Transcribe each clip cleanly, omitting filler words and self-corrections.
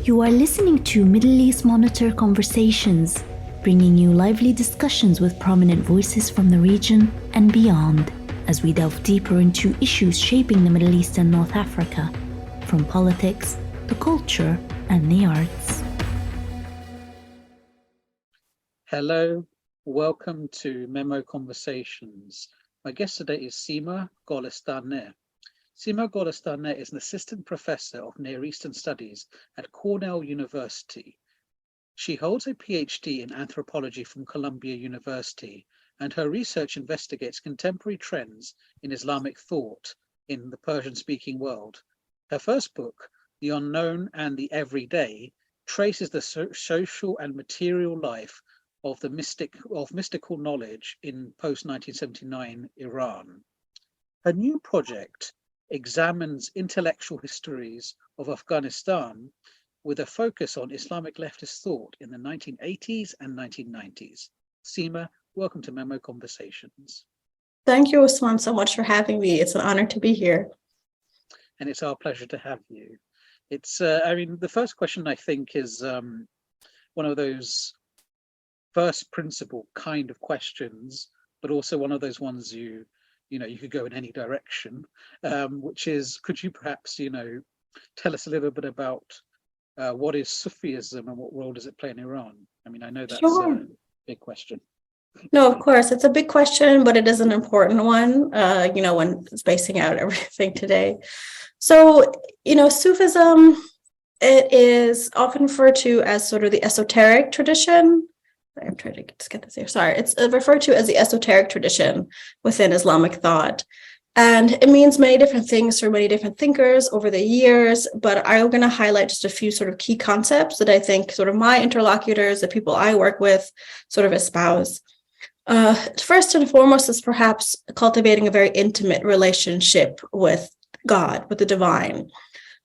You are listening to Middle East Monitor Conversations, bringing you lively discussions with prominent voices from the region and beyond, as we delve deeper into issues shaping the Middle East and North Africa, from politics, the culture, and the arts. Hello, welcome to MEMO Conversations. My guest today is Seema Golestaneh. Seema Golestaneh is an assistant professor of Near Eastern Studies at Cornell University. She holds a PhD in anthropology from Columbia University, and her research investigates contemporary trends in Islamic thought in the Persian-speaking world. Her first book, The Unknown and the Everyday, traces the social and material life of mystical knowledge in post-1979 Iran. Her new project examines intellectual histories of Afghanistan with a focus on Islamic leftist thought in the 1980s and 1990s. Seema, welcome to MEMO Conversations. Thank you, Usman, so much for having me. It's an honor to be here. And it's our pleasure to have you. It's, the first question I think is one of those first principle kind of questions, but also one of those ones you could go in any direction, which is, could you perhaps, tell us a little bit about what is Sufism and what role does it play in Iran? I mean, I know that's Sure. a big question. No, of course, it's a big question, but it is an important one, when spacing out everything today. So, Sufism, it is often referred to as sort of the esoteric tradition. I'm trying to just get this here. Sorry. It's referred to as the esoteric tradition within Islamic thought. And it means many different things for many different thinkers over the years, but I'm going to highlight just a few sort of key concepts that I think sort of my interlocutors, the people I work with, sort of espouse. First and foremost is perhaps cultivating a very intimate relationship with God, with the divine.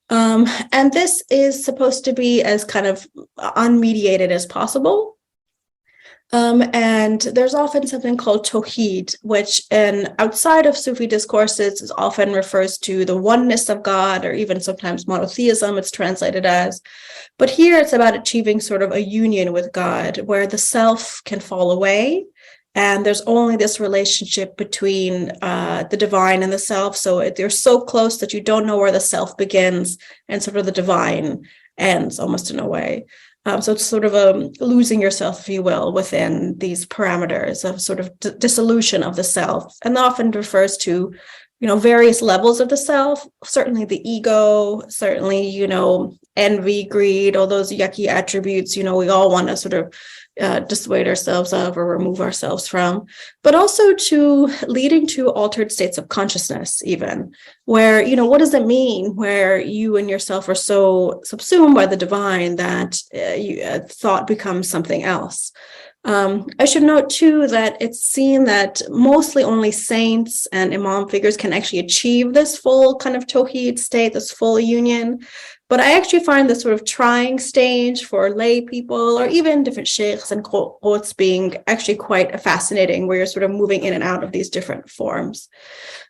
And this is supposed to be as kind of unmediated as possible. And there's often something called Tawheed, which outside of Sufi discourses is often refers to the oneness of God, or even sometimes monotheism it's translated as. But here it's about achieving sort of a union with God, where the self can fall away, and there's only this relationship between the divine and the self. So they're so close that you don't know where the self begins and sort of the divine ends, almost in a way. So it's sort of losing yourself, if you will, within these parameters of sort of dissolution of the self, and often refers to, various levels of the self. Certainly the ego, certainly, envy, greed, all those yucky attributes, we all want to sort of dissuade ourselves of or remove ourselves from, but also to leading to altered states of consciousness, even where, what does it mean where you and yourself are so subsumed by the divine that thought becomes something else. I should note too that it's seen that mostly only saints and imam figures can actually achieve this full kind of tawheed state, this full union. But I actually find this sort of trying stage for lay people or even different sheikhs and quotes being actually quite fascinating, where you're sort of moving in and out of these different forms.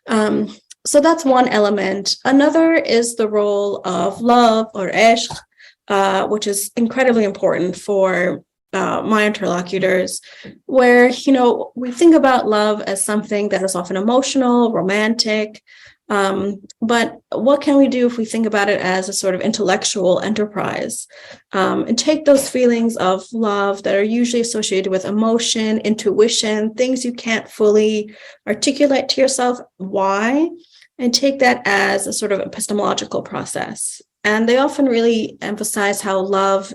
So that's one element. Another is the role of love or ishq, which is incredibly important for my interlocutors, where, we think about love as something that is often emotional, romantic. But what can we do if we think about it as a sort of intellectual enterprise, and take those feelings of love that are usually associated with emotion, intuition, things you can't fully articulate to yourself why, and take that as a sort of epistemological process. And they often really emphasize how love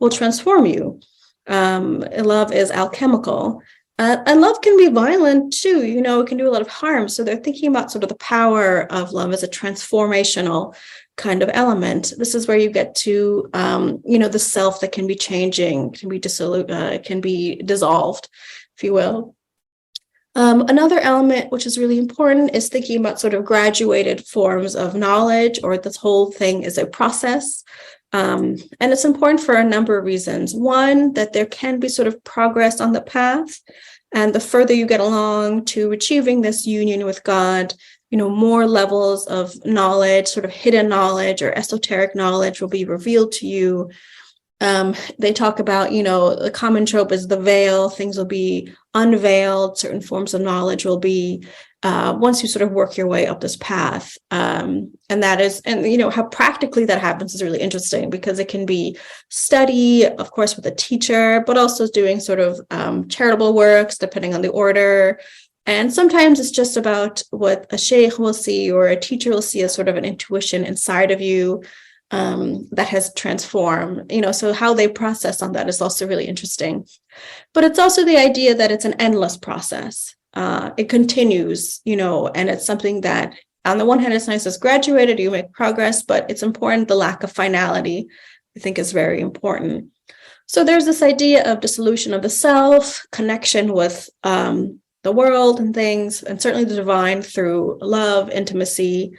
will transform you. Love is alchemical. And love can be violent too, it can do a lot of harm. So they're thinking about sort of the power of love as a transformational kind of element. This is where you get to, the self that can be changing, can be can be dissolved, if you will. Another element which is really important is thinking about sort of graduated forms of knowledge, or this whole thing is a process. And it's important for a number of reasons. One, that there can be sort of progress on the path. And the further you get along to achieving this union with God, more levels of knowledge, sort of hidden knowledge or esoteric knowledge will be revealed to you. They talk about, the common trope is the veil, things will be unveiled, certain forms of knowledge will be, once you sort of work your way up this path. And how practically that happens is really interesting, because it can be study, of course, with a teacher, but also doing sort of charitable works, depending on the order. And sometimes it's just about what a sheikh will see or a teacher will see as sort of an intuition inside of you. That has transformed, so how they process on that is also really interesting. But it's also the idea that it's an endless process. It continues, and it's something that on the one hand, it's nice as graduated, you make progress, but it's important. The lack of finality, I think, is very important. So there's this idea of dissolution of the self, connection with the world and things, and certainly the divine through love, intimacy.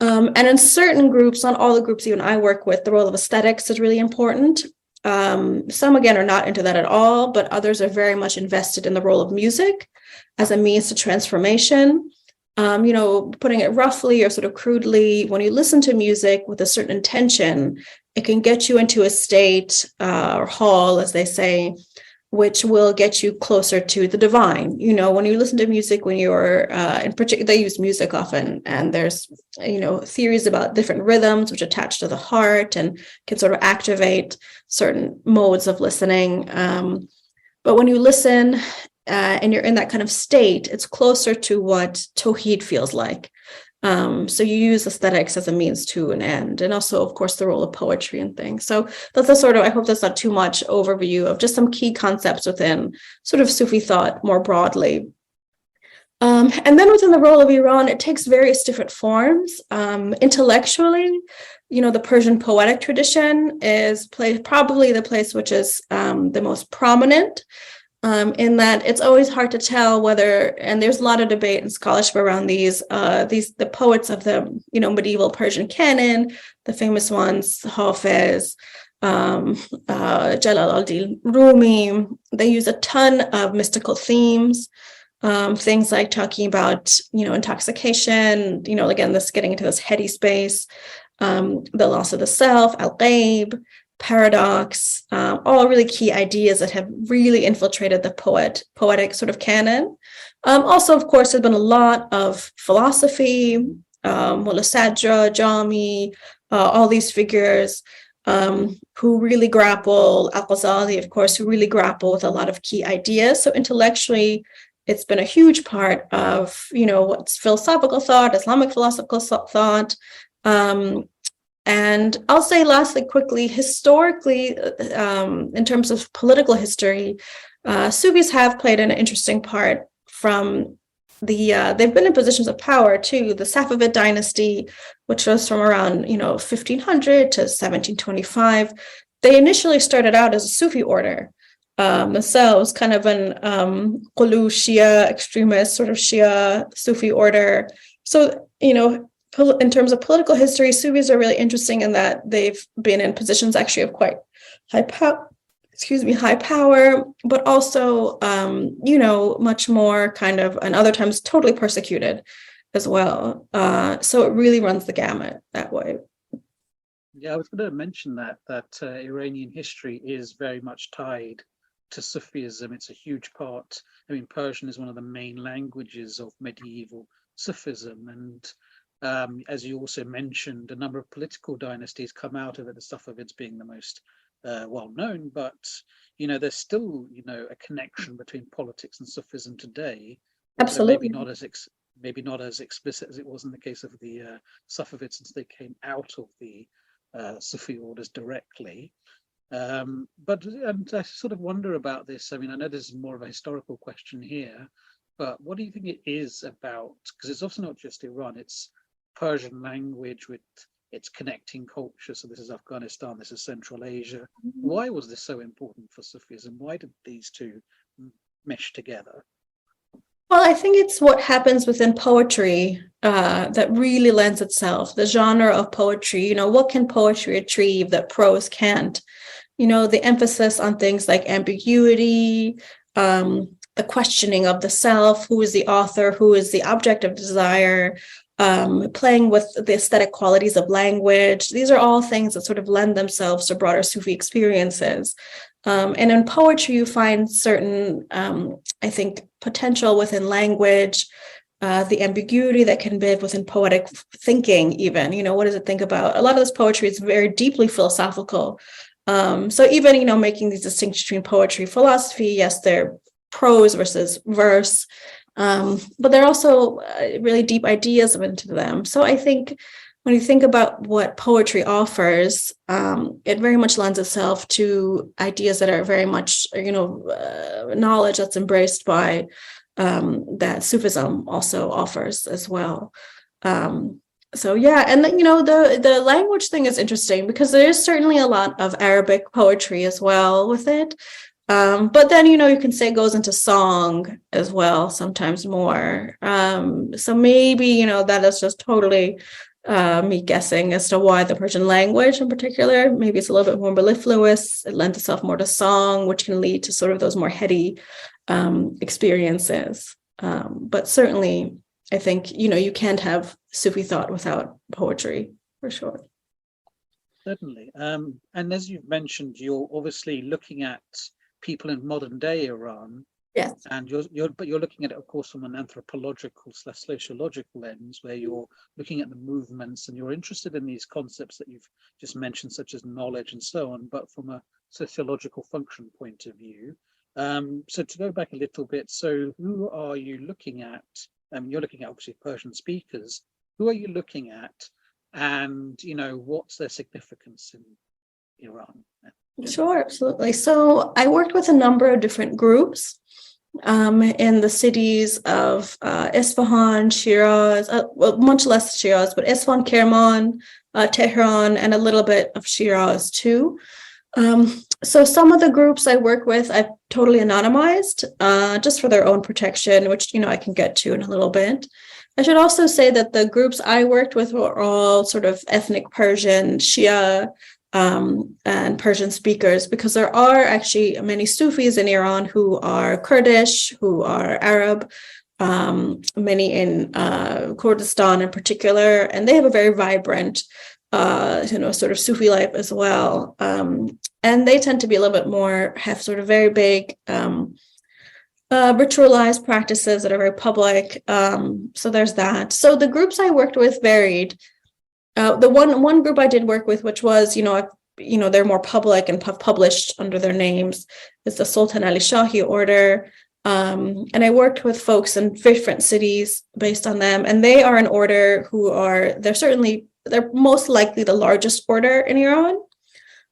And in certain groups, not all the groups even I work with, the role of aesthetics is really important. Some, again, are not into that at all, but others are very much invested in the role of music as a means to transformation. Putting it roughly or sort of crudely, when you listen to music with a certain intention, it can get you into a state or hall, as they say, which will get you closer to the divine. When you listen to music, when you're, in particular, they use music often, and there's, theories about different rhythms which attach to the heart and can sort of activate certain modes of listening. But when you listen and you're in that kind of state, it's closer to what Tawheed feels like. So you use aesthetics as a means to an end, and also, of course, the role of poetry and things. So that's a sort of, I hope that's not too much overview of just some key concepts within sort of Sufi thought more broadly. And then within the role of Iran, it takes various different forms. Intellectually, the Persian poetic tradition is probably the place which is the most prominent. In that it's always hard to tell whether, and there's a lot of debate and scholarship around the poets of the medieval Persian canon, the famous ones, Hafiz, Jalal al-Din Rumi. They use a ton of mystical themes, things like talking about intoxication, again, this getting into this heady space, the loss of the self, al-ghaib, paradox, all really key ideas that have really infiltrated the poetic sort of canon. Also, of course, there's been a lot of philosophy, Mullah Sadra, Jami, all these figures who really grapple, Al-Ghazali, of course, who really grapple with a lot of key ideas. So intellectually, it's been a huge part of, what's philosophical thought, Islamic philosophical thought. And I'll say lastly, quickly, historically, in terms of political history, Sufis have played an interesting part from they've been in positions of power too. The Safavid dynasty, which was from around, 1500 to 1725, they initially started out as a Sufi order themselves, kind of an Qulu Shia, extremist sort of Shia Sufi order. So, in terms of political history, Sufis are really interesting in that they've been in positions actually of quite high power, but also, much more kind of, and other times totally persecuted as well. So it really runs the gamut that way. Yeah, I was going to mention that Iranian history is very much tied to Sufism. It's a huge part. Persian is one of the main languages of medieval Sufism, and as you also mentioned, a number of political dynasties come out of it, the Safavids being the most well-known, but, there's still, a connection between politics and Sufism today. Absolutely. Maybe not as explicit as it was in the case of the Safavids, since they came out of the Sufi orders directly. But I sort of wonder about this. I know this is more of a historical question here, but what do you think it is about? Because it's also not just Iran, it's Persian language with its connecting culture. So this is Afghanistan, this is Central Asia. Why was this so important for Sufism? Why did these two mesh together? Well, I think it's what happens within poetry that really lends itself, the genre of poetry. What can poetry achieve that prose can't? The emphasis on things like ambiguity, the questioning of the self, who is the author, who is the object of desire, playing with the aesthetic qualities of language. These are all things that sort of lend themselves to broader Sufi experiences. And in poetry, you find certain, I think, potential within language, the ambiguity that can be within poetic thinking, even, what does it think about? A lot of this poetry is very deeply philosophical. So even, making these distinctions between poetry, philosophy, yes, they're prose versus verse, but there are also really deep ideas into them. So I think when you think about what poetry offers, it very much lends itself to ideas that are very much, knowledge that's embraced by that Sufism also offers as well. So yeah, and then, the language thing is interesting because there is certainly a lot of Arabic poetry as well with it. But then, you can say it goes into song as well, sometimes more. So maybe, that is just totally me guessing as to why the Persian language in particular, maybe it's a little bit more mellifluous. It lends itself more to song, which can lead to sort of those more heady experiences. But certainly, I think, you can't have Sufi thought without poetry, for sure. Certainly. And as you've mentioned, you're obviously looking at people in modern day Iran. Yes. And you're looking at it, of course, from an anthropological/sociological lens, where you're looking at the movements and you're interested in these concepts that you've just mentioned, such as knowledge and so on, but from a sociological function point of view. So to go back a little bit, so who are you looking at? You're looking at obviously Persian speakers. Who are you looking at? And, what's their significance in Iran? Sure, absolutely. So I worked with a number of different groups in the cities of Isfahan, Shiraz, well, much less Shiraz, but Isfahan, Kerman, Tehran, and a little bit of Shiraz too. So some of the groups I work with, I've totally anonymized just for their own protection, which, I can get to in a little bit. I should also say that the groups I worked with were all sort of ethnic Persian, Shia, and Persian speakers, because there are actually many Sufis in Iran who are Kurdish, who are Arab, many in Kurdistan in particular, and they have a very vibrant, sort of Sufi life as well. And they tend to be a little bit more, have sort of very big, ritualized practices that are very public. So there's that. So the groups I worked with varied. The one group I did work with, which was, they're more public and published under their names, is the Sultan Ali Shahi order. And I worked with folks in different cities based on them. And they are an order they're most likely the largest order in Iran.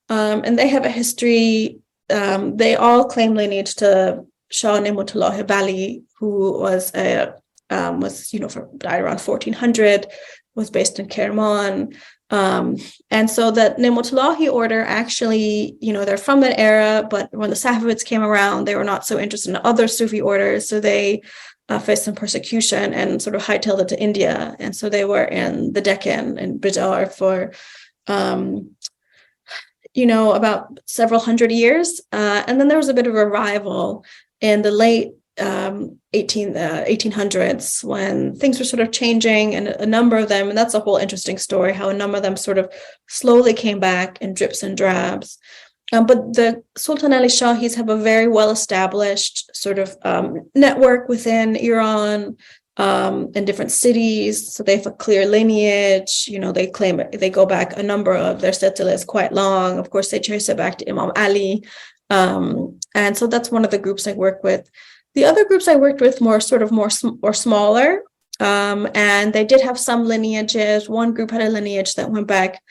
And they have a history. They all claim lineage to Shah Ni'matullah Bali, who died around 1400, was based in Kerman. And so that Ni'matullahi order actually, they're from that era, but when the Safavids came around, they were not so interested in other Sufi orders. So they faced some persecution and sort of hightailed it to India. And so they were in the Deccan and Bidar for, about several hundred years. And then there was a bit of a revival in the late 1800s when things were sort of changing, and a number of them, and that's a whole interesting story, how a number of them sort of slowly came back in drips and drabs. But the Sultan Ali Shahis have a very well-established sort of network within Iran, in different cities. So they have a clear lineage. They claim they go back, a number of their silsila is quite long. Of course, they trace it back to Imam Ali. And so that's one of the groups I work with. The other groups I worked with more smaller, and they did have some lineages. One group had a lineage that went back,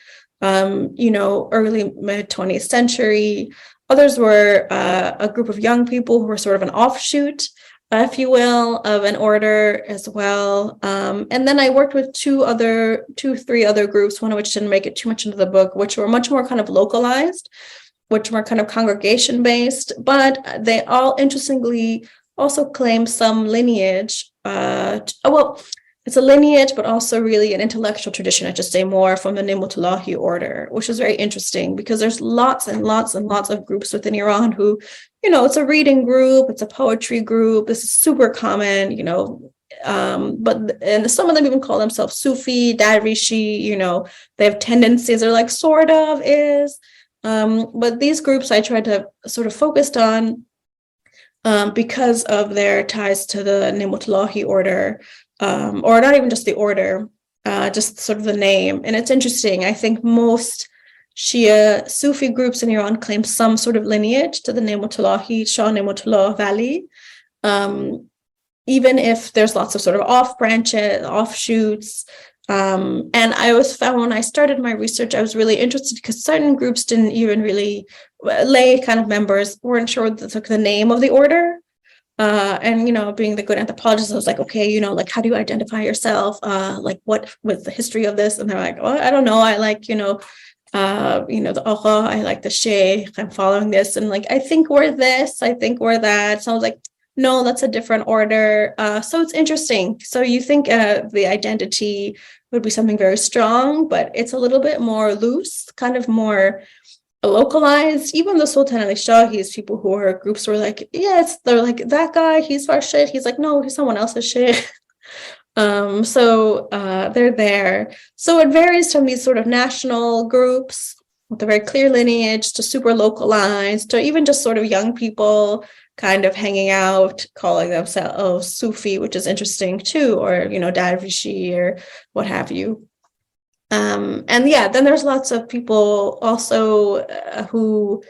early mid 20th century. Others were a group of young people who were sort of an offshoot, if you will, of an order as well. And then I worked with three other groups, one of which didn't make it too much into the book, which were much more kind of localized, which were kind of congregation based, but they all interestingly also claim some lineage. It's a lineage, but also really an intellectual tradition, I should say, more from the Ni'matullahi order, which is very interesting because there's lots and lots and lots of groups within Iran who, it's a reading group, it's a poetry group. This is super common, and some of them even call themselves Sufi, Darishi, they have tendencies, or like sort of is. But these groups I tried to sort of focused on because of their ties to the Ni'matullahi order, or not even just the order, just sort of the name. And it's interesting. I think most Shia Sufi groups in Iran claim some sort of lineage to the Ni'matullahi, Shah Ni'matullah Valley, even if there's lots of sort of off branches, offshoots. And I always found when I started my research, I was really interested because certain groups didn't even really, lay kind of members weren't sure the name of the order. And, being the good anthropologist, I was like, okay, like, how do you identify yourself? Like, what was the history of this? And they're like, well, I don't know. I like, the Agha, I like the Sheikh, I'm following this. And like, I think we're this, I think we're that. So I was like, no, that's a different order. So it's interesting. So you think the identity would be something very strong, but it's a little bit more loose, kind of more localized. Even the Sultan Ali Shahis, people who are groups were like, yes, they're like, that guy, he's our sheikh. He's like, no, he's someone else's sheikh. So they're there. So it varies from these sort of national groups with a very clear lineage to super localized to even just sort of young people kind of hanging out, calling themselves Sufi, which is interesting too, or, Darvishi or what have you. And yeah, then there's lots of people also who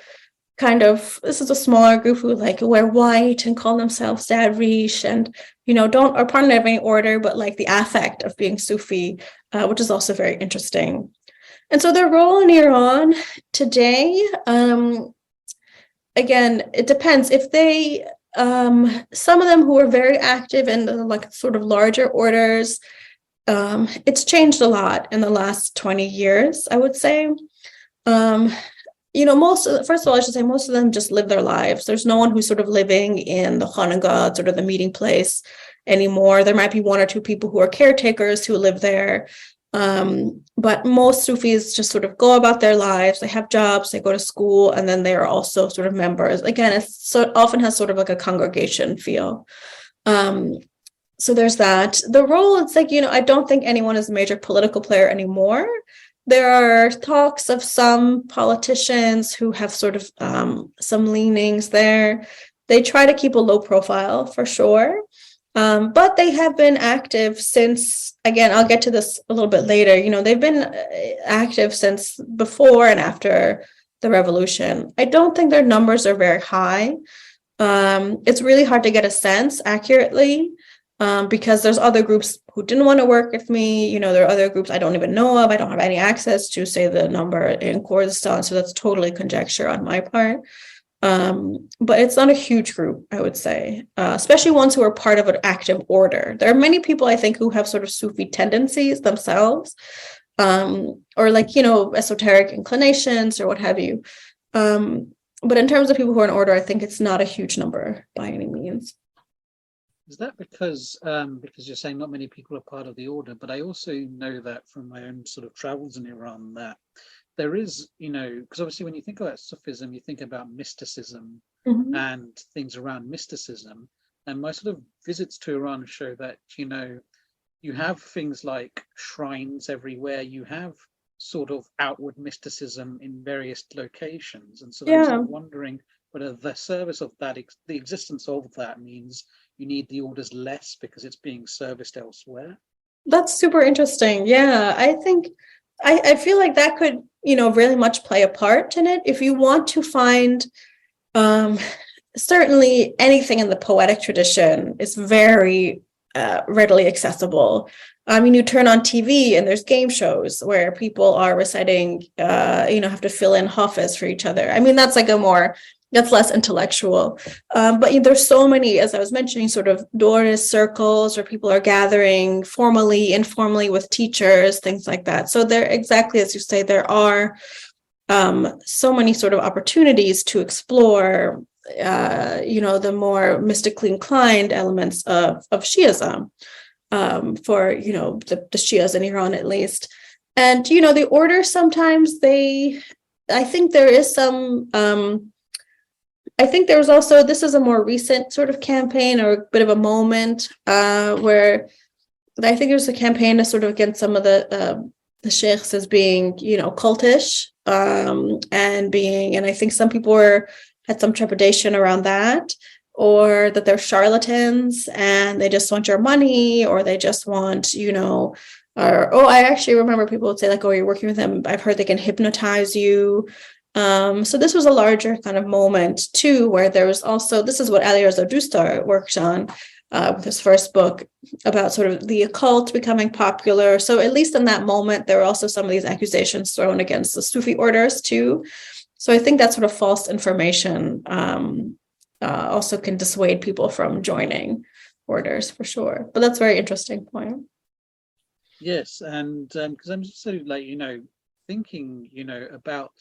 kind of, this is a smaller group who like wear white and call themselves Darvish and, don't are part of any order, but like the affect of being Sufi, which is also very interesting. And so their role in Iran today, again, it depends. If they, some of them who are very active in the like sort of larger orders, it's changed a lot in the last 20 years, I would say. First of all, I should say most of them just live their lives. There's no one who's sort of living in the Khanagah, sort of the meeting place anymore. There might be one or two people who are caretakers who live there. But most Sufis just sort of go about their lives. They have jobs, they go to school, and then they are also sort of members. Again, it often has sort of like a congregation feel. So there's that. The role, it's like, I don't think anyone is a major political player anymore. There are talks of some politicians who have sort of some leanings there. They try to keep a low profile for sure. But they have been active since, again, I'll get to this a little bit later. They've been active since before and after the revolution. I don't think their numbers are very high. It's really hard to get a sense accurately because there's other groups who didn't want to work with me. There are other groups I don't even know of. I don't have any access to, say, the number in Kurdistan. So that's totally conjecture on my part. But it's not a huge group, I would say, especially ones who are part of an active order. There are many people, I think, who have sort of Sufi tendencies themselves, or like, esoteric inclinations or what have you. But in terms of people who are in order, I think it's not a huge number by any means. Is that because you're saying not many people are part of the order, but I also know that from my own sort of travels in Iran that there is, because obviously when you think about Sufism, you think about mysticism and things around mysticism. And my sort of visits to Iran show that, you have things like shrines everywhere. You have sort of outward mysticism in various locations. And so I'm sort of wondering whether the service of that, the existence of that means you need the orders less because it's being serviced elsewhere. That's super interesting. Yeah, I think I feel like that could, really much play a part in it. If you want to find, certainly anything in the poetic tradition is very readily accessible. I mean, you turn on TV and there's game shows where people are reciting, have to fill in Hafiz for each other. I mean, that's like that's less intellectual. But there's so many, as I was mentioning, sort of Doris circles where people are gathering formally, informally with teachers, things like that. So there, exactly as you say, there are so many sort of opportunities to explore, the more mystically inclined elements of Shiism for, the Shias in Iran, at least. And, the order sometimes I think there is some, I think there was also, this is a more recent sort of campaign or a bit of a moment where I think there's a campaign to sort of against some of the sheikhs as being, cultish and I think some people had some trepidation around that, or that they're charlatans and they just want your money, or they just want, I actually remember people would say like, oh, you're working with them, I've heard they can hypnotize you. So this was a larger kind of moment too, where there was also, this is what Ali Raza Dostar worked on with his first book about sort of the occult becoming popular. So at least in that moment, there were also some of these accusations thrown against the Sufi orders too. So I think that sort of false information also can dissuade people from joining orders for sure. But that's a very interesting point. Yes, and because I'm just sort of like, thinking, about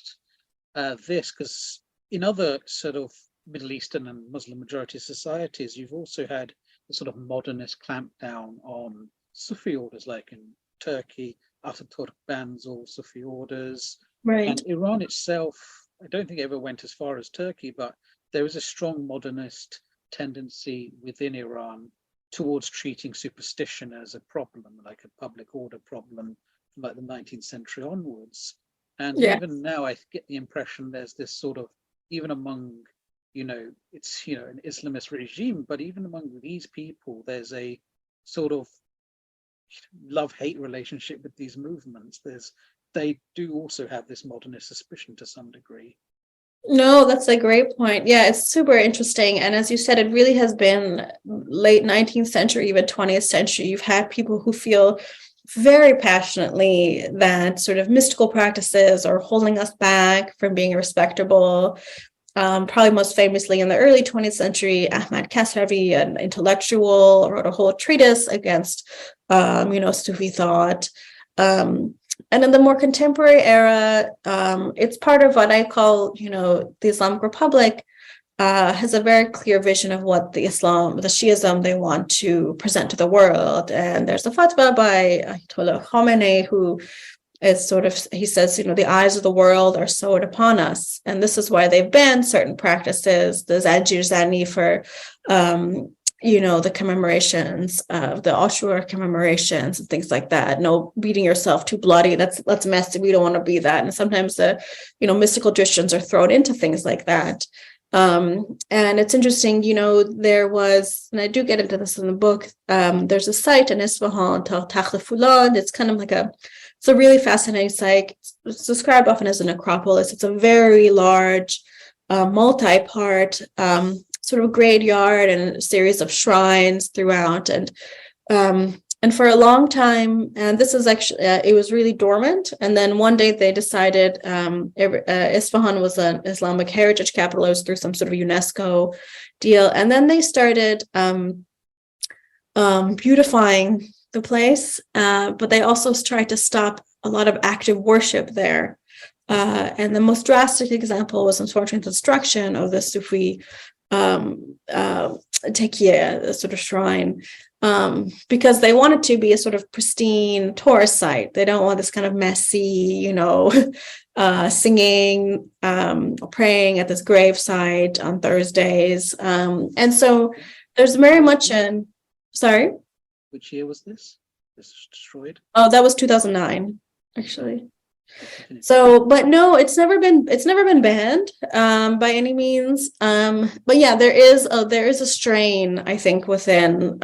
this, because in other sort of Middle Eastern and Muslim majority societies, you've also had the sort of modernist clampdown on Sufi orders, like in Turkey, Ataturk bans all Sufi orders. Right. And Iran itself, I don't think it ever went as far as Turkey, but there is a strong modernist tendency within Iran towards treating superstition as a problem, like a public order problem, from like the 19th century onwards. And even now, I get the impression there's this sort of, even among, it's, an Islamist regime, but even among these people, there's a sort of love-hate relationship with these movements. They do also have this modernist suspicion to some degree. No, that's a great point. Yeah, it's super interesting. And as you said, it really has been late 19th century, even 20th century. You've had people who feel very passionately that sort of mystical practices are holding us back from being respectable. Probably most famously in the early 20th century, Ahmad Kasravi, an intellectual, wrote a whole treatise against, Sufi thought. And in the more contemporary era, it's part of what I call, the Islamic Republic has a very clear vision of what the Shiism they want to present to the world. And there's a fatwa by Ayatollah Khomeini, who is sort of, he says, the eyes of the world are sewed upon us. And this is why they've banned certain practices, the Zajir Zani for, the commemorations of the Ashura commemorations and things like that. No beating yourself too bloody. That's messy. We don't want to be that. And sometimes the, mystical traditions are thrown into things like that. And it's interesting, there was, and I do get into this in the book, there's a site in Isfahan, Takht Fulan. It's kind of like it's a really fascinating site. It's described often as a necropolis. It's a very large, multi-part, sort of graveyard and a series of shrines throughout. And for a long time, and this is actually, it was really dormant. And then one day they decided Isfahan was an Islamic heritage capital. It was through some sort of UNESCO deal. And then they started beautifying the place, but they also tried to stop a lot of active worship there. And the most drastic example was unfortunately the destruction of the Sufi Tekiye, the sort of shrine, because they want it to be a sort of pristine tourist site. They don't want this kind of messy, singing, praying at this grave site on Thursdays. And so there's very much sorry? Which year was this? This was destroyed? Oh, that was 2009, actually. So, but no, it's never been banned by any means. But yeah, there is a strain, I think, within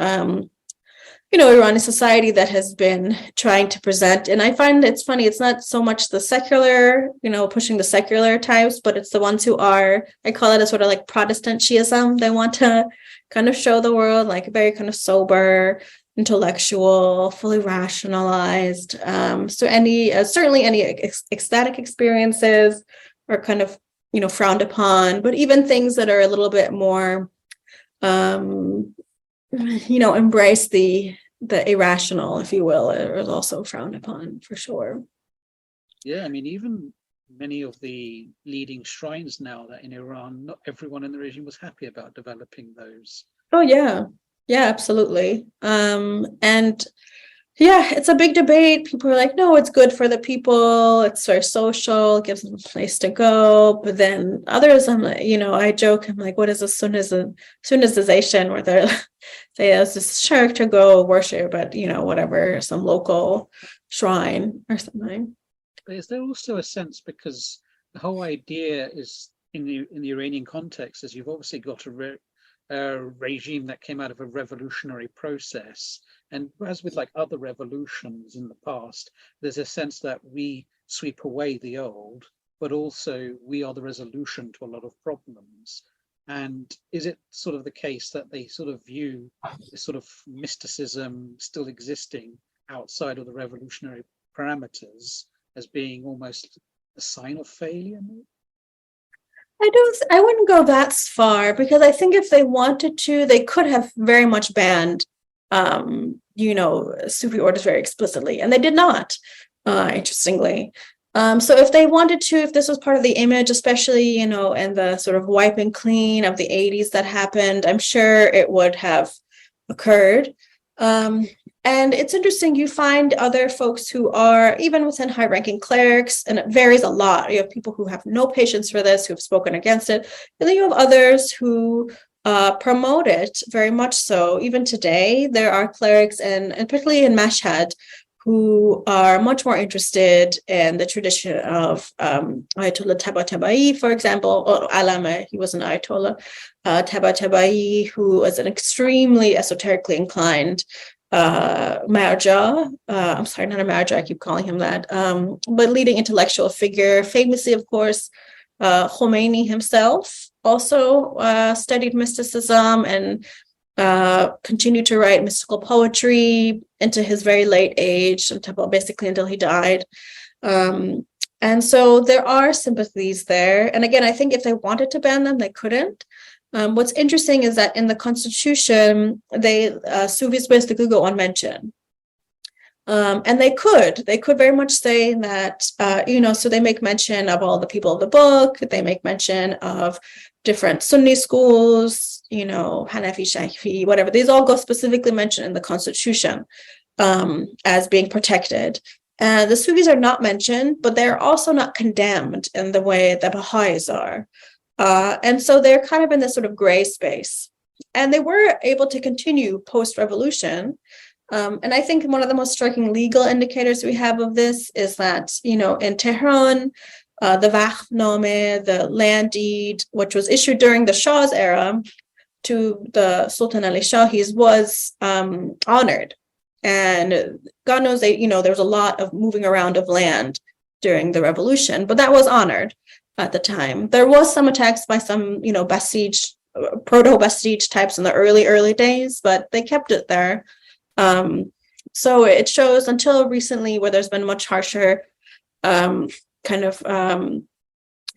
Iranian society that has been trying to present. And I find it's funny, it's not so much the secular, pushing the secular types, but it's the ones who are, I call it a sort of like Protestant Shiism. They want to kind of show the world like very kind of sober, intellectual, fully rationalized. So certainly any ecstatic experiences are kind of, frowned upon, but even things that are a little bit more, embrace the irrational, if you will, is also frowned upon for sure. Yeah, I mean, even many of the leading shrines now that in Iran, not everyone in the regime was happy about developing those. Oh yeah. Yeah, absolutely. And Yeah, it's a big debate. People are like, no, it's good for the people. It's very social, it gives them a place to go. But then others, I'm like, I joke, I'm like, what is a Sunnization where they're say it's just sure to go worship at, whatever, some local shrine or something. But is there also a sense, because the whole idea is in the Iranian context, is you've obviously got a regime that came out of a revolutionary process. And as with like other revolutions in the past, there's a sense that we sweep away the old, but also we are the resolution to a lot of problems. And is it sort of the case that they sort of view this sort of mysticism still existing outside of the revolutionary parameters as being almost a sign of failure? I wouldn't go that far, because I think if they wanted to, they could have very much banned Sufi orders very explicitly, and they did not, interestingly. So if they wanted to, if this was part of the image, especially, and the sort of wiping clean of the 80s that happened, I'm sure it would have occurred. And it's interesting, you find other folks who are, even within high-ranking clerics, and it varies a lot. You have people who have no patience for this, who have spoken against it. And then you have others who promote it very much so. Even today, there are clerics, and particularly in Mashhad, who are much more interested in the tradition of Ayatollah Tabatabai, for example, or Alama, he was an Ayatollah, Tabatabai, who was an extremely esoterically inclined Marja, I'm sorry, not a Marja, I keep calling him that, but leading intellectual figure, famously, of course, Khomeini himself also studied mysticism and continued to write mystical poetry into his very late age, basically until he died. And so there are sympathies there. And again, I think if they wanted to ban them, they couldn't. What's interesting is that in the Constitution, Sufis basically go unmentioned. And they could very much say that, so they make mention of all the people of the book, they make mention of different Sunni schools, Hanafi, Shafi'i, whatever. These all go specifically mentioned in the Constitution as being protected. The Sufis are not mentioned, but they're also not condemned in the way that Baha'is are. And so they're kind of in this sort of gray space. And they were able to continue post-revolution. And I think one of the most striking legal indicators we have of this is that, in Tehran, the Vakhnameh, the land deed, which was issued during the Shah's era to the Sultan Ali Shahis, was honored. And God knows, there was a lot of moving around of land during the revolution, but that was honored at the time. There was some attacks by some, Basij, proto-Basij types in the early days, but they kept it there. So it shows until recently, where there's been much harsher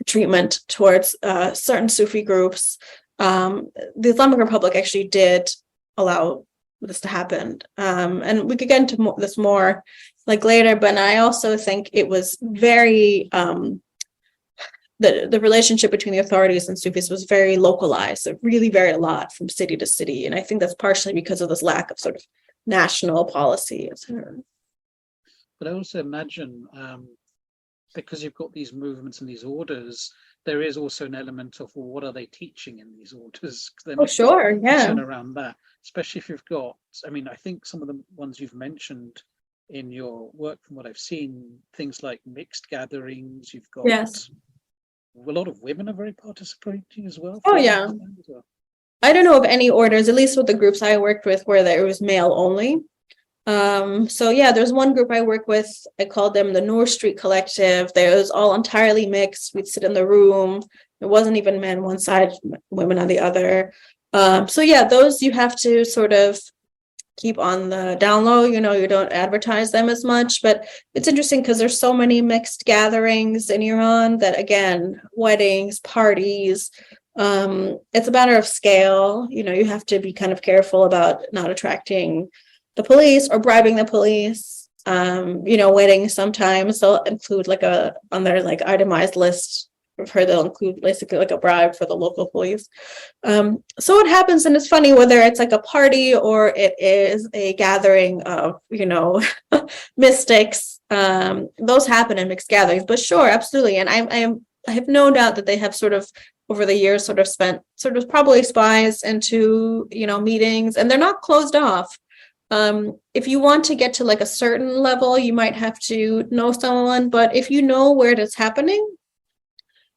treatment towards certain Sufi groups. The Islamic Republic actually did allow this to happen. And we could get into this more like later, but I also think it was very, the relationship between the authorities and Sufis was very localized. It really varied a lot from city to city. And I think that's partially because of this lack of sort of national policy, etc. But I also imagine, because you've got these movements and these orders, there is also an element of, well, what are they teaching in these orders? Sure, yeah. Around that, especially if you've got, I think some of the ones you've mentioned in your work, from what I've seen, things like mixed gatherings, you've got a lot of women are very participating as well. Oh, yeah. I don't know of any orders, at least with the groups I worked with, where there was male only. There's one group I work with, I called them the Noor Street Collective. They was all entirely mixed. We'd sit in the room. It wasn't even men one side, women on the other. Those you have to sort of keep on the down low, you don't advertise them as much, but it's interesting because there's so many mixed gatherings in Iran that, again, weddings, parties, it's a matter of scale. You have to be kind of careful about not attracting the police or bribing the police. Weddings sometimes they'll include on their itemized list I've heard they'll include basically like a bribe for the local police. So it happens, and it's funny whether it's like a party or it is a gathering of, mystics. Those happen in mixed gatherings, but sure, absolutely. And I have no doubt that they have sort of over the years sort of spent sort of probably spies into, meetings, and they're not closed off. If you want to get to like a certain level, you might have to know someone, but if you know where it is happening,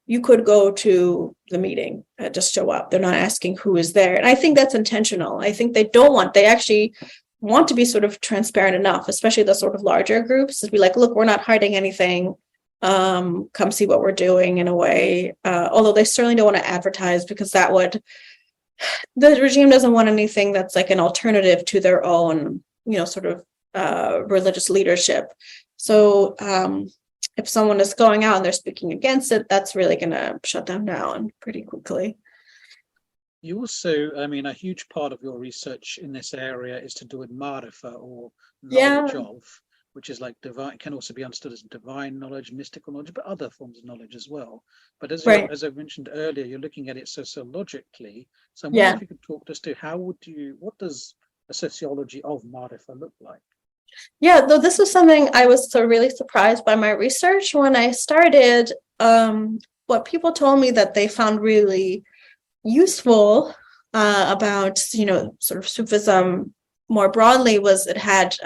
you could go to the meeting, just show up. They're not asking who is there. And I think that's intentional. I think they actually want to be sort of transparent enough, especially the sort of larger groups, to be like, look, we're not hiding anything. Come see what we're doing in a way. Although they certainly don't want to advertise, because the regime doesn't want anything that's like an alternative to their own, sort of religious leadership. So if someone is going out and they're speaking against it, that's really going to shut them down pretty quickly. You also, a huge part of your research in this area is to do with marifa, or knowledge of, which is like divine, can also be understood as divine knowledge, mystical knowledge, but other forms of knowledge as well. But as I mentioned earlier, you're looking at it sociologically. So I'm wondering if you could talk to us to what does a sociology of marifa look like? Yeah, though this was something I was really surprised by my research when I started. What people told me that they found really useful about, sort of Sufism more broadly was it had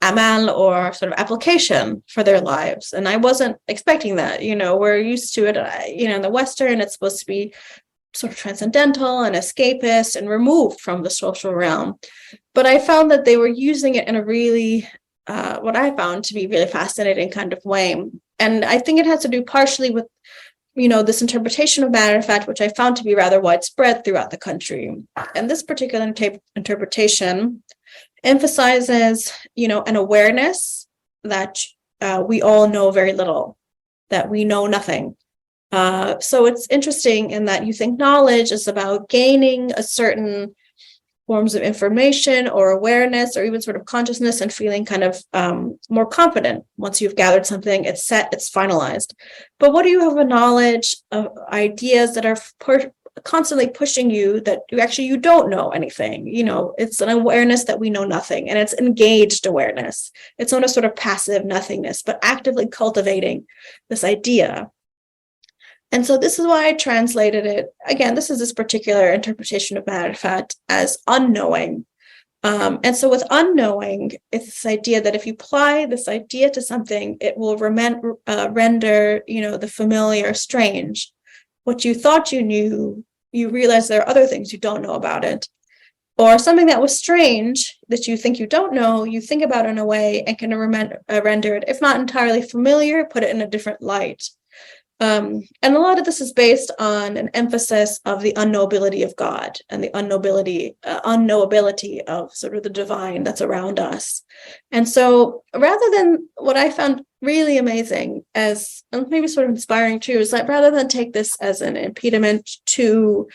amal, or sort of application for their lives. And I wasn't expecting that. We're used to it, in the Western, it's supposed to be sort of transcendental and escapist and removed from the social realm. But I found that they were using it in a really, what I found to be really fascinating kind of way. And I think it has to do partially with, this interpretation of matter of fact, which I found to be rather widespread throughout the country. And this particular interpretation emphasizes, an awareness that we all know very little, that we know nothing. So it's interesting in that you think knowledge is about gaining a certain forms of information or awareness or even sort of consciousness and feeling kind of more confident. Once you've gathered something, it's set, it's finalized. But what do you have a knowledge of ideas that are constantly pushing you that you don't know anything? It's an awareness that we know nothing, and it's engaged awareness. It's not a sort of passive nothingness, but actively cultivating this idea. And so this is why I translated it. Again, this particular interpretation of matter of fact as unknowing. And so with unknowing, it's this idea that if you apply this idea to something, it will render, the familiar strange. What you thought you knew, you realize there are other things you don't know about it. Or something that was strange that you think you don't know, you think about it in a way and can render it, if not entirely familiar, put it in a different light. And a lot of this is based on an emphasis of the unknowability of God and the unknowability of sort of the divine that's around us. And so rather than, what I found really amazing, as and maybe sort of inspiring too, is that rather than take this as an impediment to,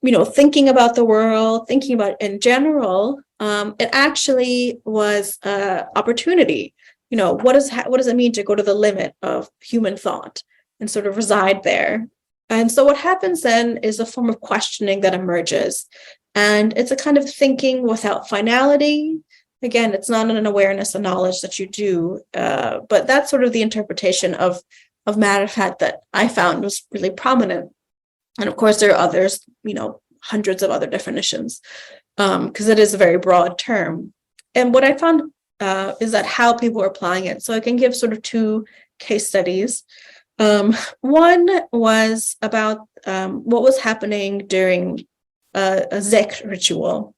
thinking about the world, thinking about in general, it actually was an opportunity. What does it mean to go to the limit of human thought and sort of reside there? And so what happens then is a form of questioning that emerges. And it's a kind of thinking without finality. Again, it's not an awareness, a knowledge that you do, but that's sort of the interpretation of matter of fact that I found was really prominent. And of course, there are others, hundreds of other definitions, because it is a very broad term. And what I found is that how people are applying it. So I can give sort of two case studies. One was about what was happening during a zikr ritual.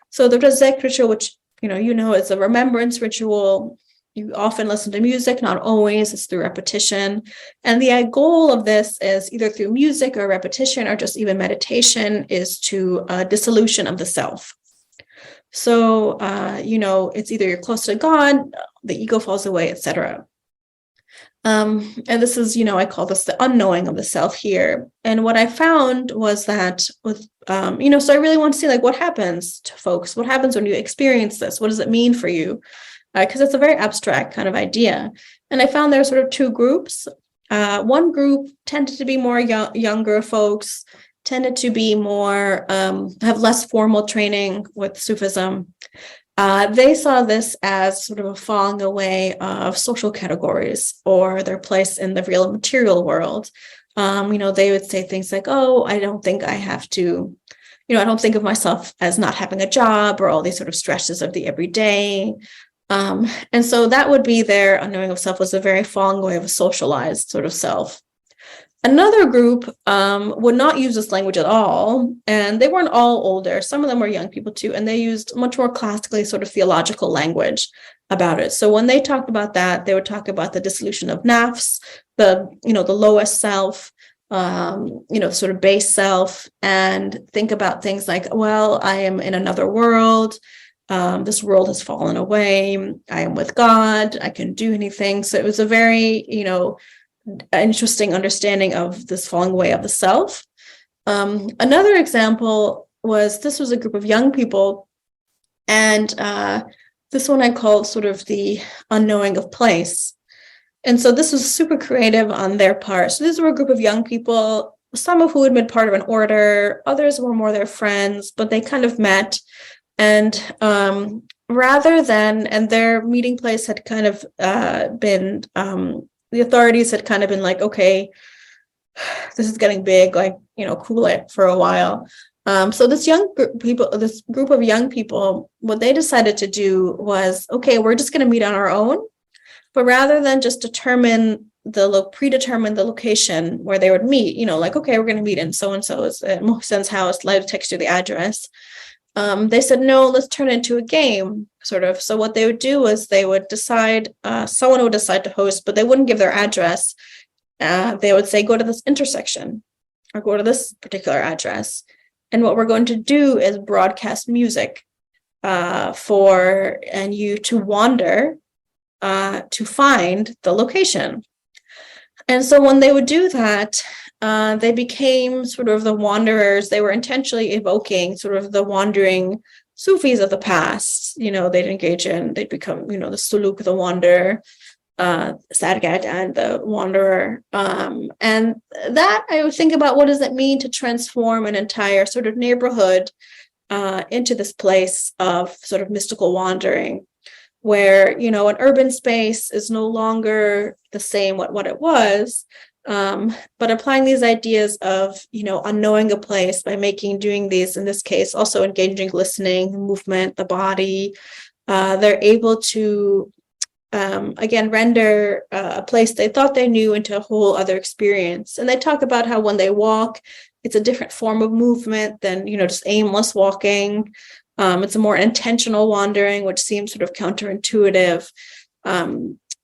So the zikr ritual, which it's a remembrance ritual. You often listen to music, not always, it's through repetition. And the goal of this is either through music or repetition or just even meditation is to dissolution of the self. So, it's either you're close to God, the ego falls away, etc. And this is, I call this the unknowing of the self here. And what I found was that with, so I really want to see what happens to folks, what happens when you experience this? What does it mean for you? Because it's a very abstract kind of idea. And I found there are sort of two groups. One group tended to be more younger folks, tended to be more, have less formal training with Sufism. They saw this as sort of a falling away of social categories or their place in the real material world. They would say things like, oh, I don't think I have to, I don't think of myself as not having a job, or all these sort of stresses of the everyday. And so that would be their unknowing of self, was a very falling away of a socialized sort of self. Another group would not use this language at all, and they weren't all older. Some of them were young people too, and they used much more classically sort of theological language about it. So when they talked about that, they would talk about the dissolution of nafs, the lowest self, sort of base self, and think about things like, well, I am in another world. This world has fallen away. I am with God. I can do anything. So it was a very, interesting understanding of this falling away of the self. Another example this was a group of young people, and this one I called sort of the unknowing of place. And so this was super creative on their part. So these were a group of young people, some of who had been part of an order, others were more their friends, but they kind of met. And rather than, and their meeting place had kind of been, the authorities had kind of been like, okay, this is getting big, like, cool it for a while. So this group of young people, what they decided to do was, okay, we're just going to meet on our own. But rather than just predetermine the location where they would meet, like, okay, we're going to meet in so-and-so's Mohsen's house, live text you the address. They said, no, let's turn it into a game, sort of. So what they would do is they would decide, someone would decide to host, but they wouldn't give their address. They would say, go to this intersection or go to this particular address. And what we're going to do is broadcast music for you to wander to find the location. And so when they would do that, they became sort of the wanderers. They were intentionally evoking sort of the wandering Sufis of the past. They'd become, the suluk, the wanderer, sargat, and the wanderer. And that I would think about, what does it mean to transform an entire sort of neighborhood into this place of sort of mystical wandering, where, an urban space is no longer the same what it was, but applying these ideas of, unknowing a place by doing these, in this case, also engaging listening, movement, the body, they're able to, again, render a place they thought they knew into a whole other experience. And they talk about how when they walk, it's a different form of movement than, just aimless walking. It's a more intentional wandering, which seems sort of counterintuitive.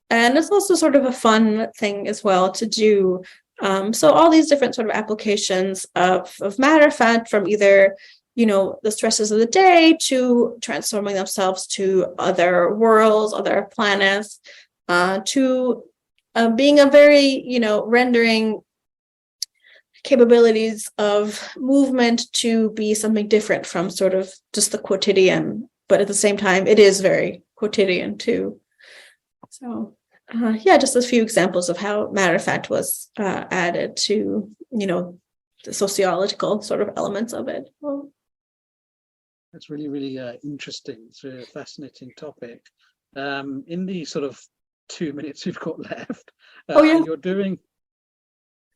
And it's also sort of a fun thing as well to do. So all these different sort of applications of matter fact, from either, the stresses of the day to transforming themselves to other worlds, other planets, to being a very, rendering capabilities of movement to be something different from sort of just the quotidian, but at the same time, it is very quotidian too. So, just a few examples of how matter of fact was added to, the sociological sort of elements of it. Well, that's really, really interesting. It's a fascinating topic. In the sort of 2 minutes we've got left, you're doing.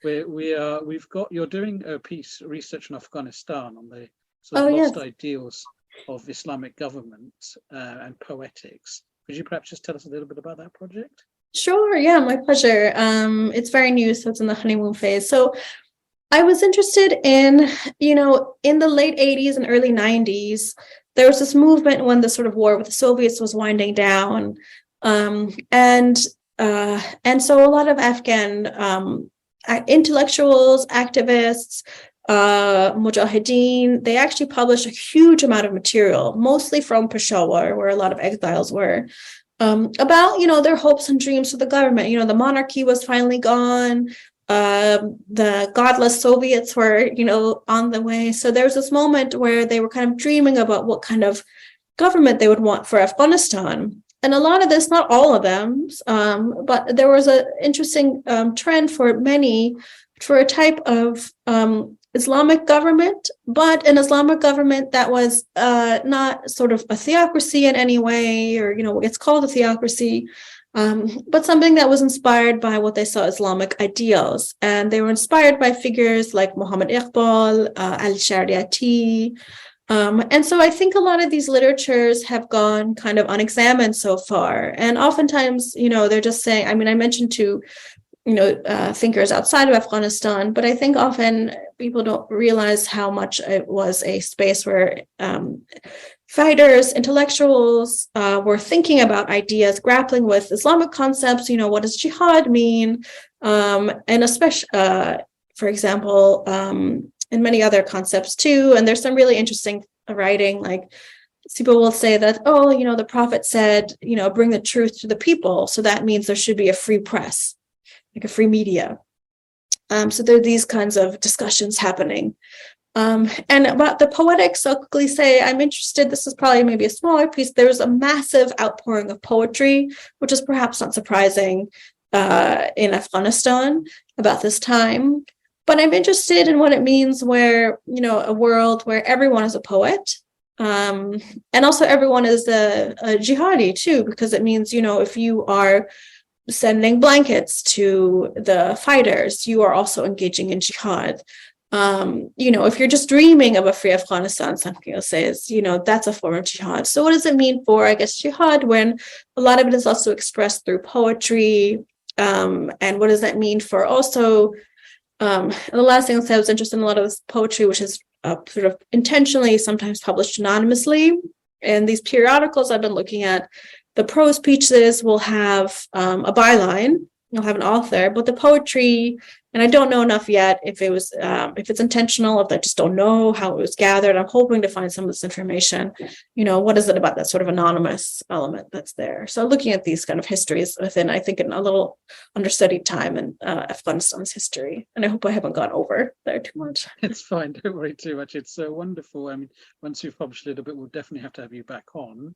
You're doing a piece research in Afghanistan on the sort of lost ideals of Islamic government and poetics. Could you perhaps just tell us a little bit about that project? Sure. Yeah, my pleasure. It's very new, so it's in the honeymoon phase. So I was interested in, in the late 80s and early 90s, there was this movement when the sort of war with the Soviets was winding down. And so a lot of Afghan intellectuals, activists, mujahideen, they actually published a huge amount of material, mostly from Peshawar, where a lot of exiles were, about, their hopes and dreams for the government. The monarchy was finally gone. The godless Soviets were, on the way. So there was this moment where they were kind of dreaming about what kind of government they would want for Afghanistan. and a lot of this, not all of them, but there was an interesting trend for many for a type of Islamic government, but an Islamic government that was not sort of a theocracy in any way, or, it's called a theocracy, but something that was inspired by what they saw Islamic ideals. And they were inspired by figures like Muhammad Iqbal, al-Shariati. And so I think a lot of these literatures have gone kind of unexamined so far. And oftentimes, they're just saying, I mentioned two, thinkers outside of Afghanistan, but I think often people don't realize how much it was a space where fighters, intellectuals were thinking about ideas, grappling with Islamic concepts. What does jihad mean? And especially, for example, and many other concepts too. And there's some really interesting writing, like people will say that, the Prophet said, bring the truth to the people. So that means there should be a free press, like a free media. So there are these kinds of discussions happening. And about the poetics, I'll quickly say I'm interested. This is probably maybe a smaller piece. There's a massive outpouring of poetry, which is perhaps not surprising in Afghanistan about this time. But I'm interested in what it means where, a world where everyone is a poet. And also everyone is a jihadi too, because it means, if you are sending blankets to the fighters, you are also engaging in jihad. If you're just dreaming of a free Afghanistan, some people say is, that's a form of jihad. So what does it mean for, jihad, when a lot of it is also expressed through poetry? And what does that mean for also, and the last thing I'll say, I was interested in a lot of this poetry, which is sort of intentionally sometimes published anonymously. And these periodicals I've been looking at, the prose pieces will have a byline, you'll have an author, but the poetry, and I don't know enough yet if it's intentional, if I just don't know how it was gathered. I'm hoping to find some of this information. What is it about that sort of anonymous element that's there? So looking at these kind of histories within, I think, in a little understudied time in Afghanistan's history. And I hope I haven't gone over there too much. It's fine, don't worry too much. It's so wonderful. Once you've published a little bit, we'll definitely have to have you back on.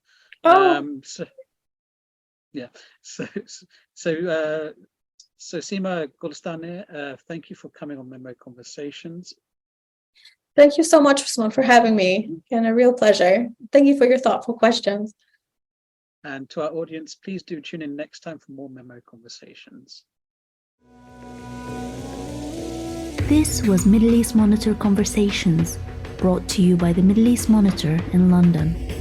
So Seema Golestaneh, thank you for coming on Memo Conversations. Thank you so much, Usman, for having me. And a real pleasure. Thank you for your thoughtful questions. And to our audience, please do tune in next time for more Memo Conversations. This was Middle East Monitor Conversations, brought to you by the Middle East Monitor in London.